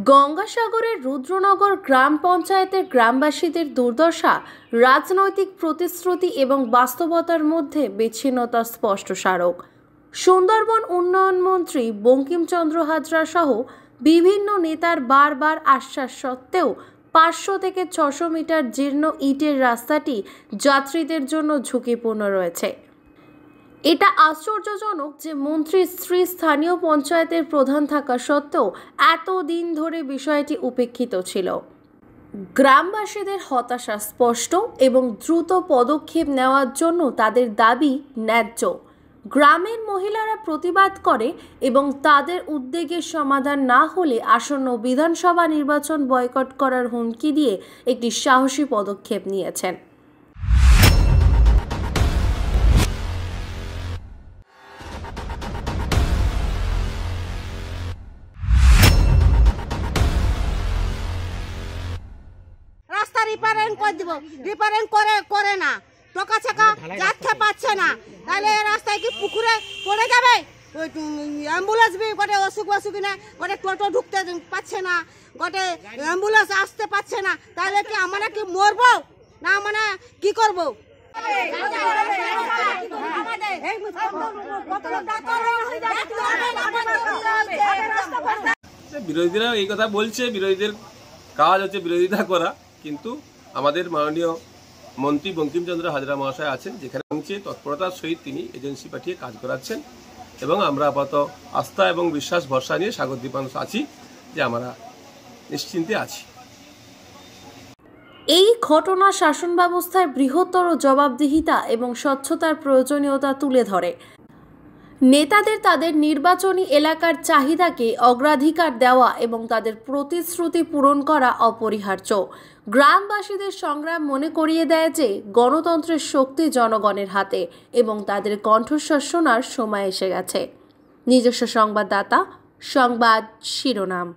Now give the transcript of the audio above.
গঙ্গাসাগরের রুদ্রনগর গ্রাম পঞ্চায়েতের গ্রামবাসীদের দুর্দশা, রাজনৈতিক প্রতিশ্রুতি এবং বাস্তবতার মধ্যে বিচ্ছিন্নতা স্পষ্ট স্মারক। সুন্দরবন উন্নয়ন মন্ত্রী বঙ্কিমচন্দ্র হাজরা সহ বিভিন্ন নেতার বারবার আশ্বাস সত্ত্বেও 500 থেকে 600 মিটার জীর্ণ ইটের রাস্তাটি যাত্রীদের জন্য ঝুঁকিপূর্ণ রয়েছে। এটা আশ্চর্যজনক যে মন্ত্রীর স্ত্রী স্থানীয় পঞ্চায়েতের প্রধান থাকা সত্ত্বেও এতদিন ধরে বিষয়টি উপেক্ষিত ছিল। গ্রামবাসীদের হতাশা স্পষ্ট এবং দ্রুত পদক্ষেপ নেওয়ার জন্য তাদের দাবি ন্যায্য। গ্রামের মহিলারা প্রতিবাদ করে এবং তাদের উদ্বেগের সমাধান না হলে আসন্ন বিধানসভা নির্বাচন বয়কট করার হুমকি দিয়ে একটি সাহসী পদক্ষেপ নিয়েছেন। রাস্তা রিপেয়ারিং করে দিব, রিপেয়ারিং করে না, টাকা ছাকা যাচ্ছে পাচ্ছে না, তাহলে এই রাস্তায় কি পুকুরে পড়ে যাবে? ওই অ্যাম্বুলেন্স বি গোটে অসুখ না, গোটে টোটো ঢুকতে পাচ্ছে না, গোটে অ্যাম্বুলেন্স আসতে পাচ্ছে না, তাহলে কি আমরা কি মরবো না মানে কি করব? বিরোধীরা এই কথা বলছে, বিরোধীদের কাজ হচ্ছে বিরোধিতা করা, কিন্তু আমাদের মাননীয় মন্ত্রী বঙ্কিমচন্দ্র হাজরা মহাশয় আছেন, যেখানে তৎপরতার সহিত তিনি এজেন্সি পাঠিয়ে কাজ করাচ্ছেন এবং আমরা আপাতত আস্থা এবং বিশ্বাস ভরসা নিয়ে সাগরদ্বীপ মানুষ আছি যে আমরা নিশ্চিন্তে আছি। এই ঘটনা শাসন ব্যবস্থায় বৃহত্তর জবাবদিহিতা এবং স্বচ্ছতার প্রয়োজনীয়তা তুলে ধরে। নেতাদের তাদের নির্বাচনী এলাকার চাহিদাকে অগ্রাধিকার দেওয়া এবং তাদের প্রতিশ্রুতি পূরণ করা অপরিহার্য। গ্রামবাসীদের সংগ্রাম মনে করিয়ে দেয় যে গণতন্ত্রের শক্তি জনগণের হাতে এবং তাদের কণ্ঠস্বর শোনার সময় এসে গেছে। নিজস্ব সংবাদদাতা, সংবাদ শিরোনাম।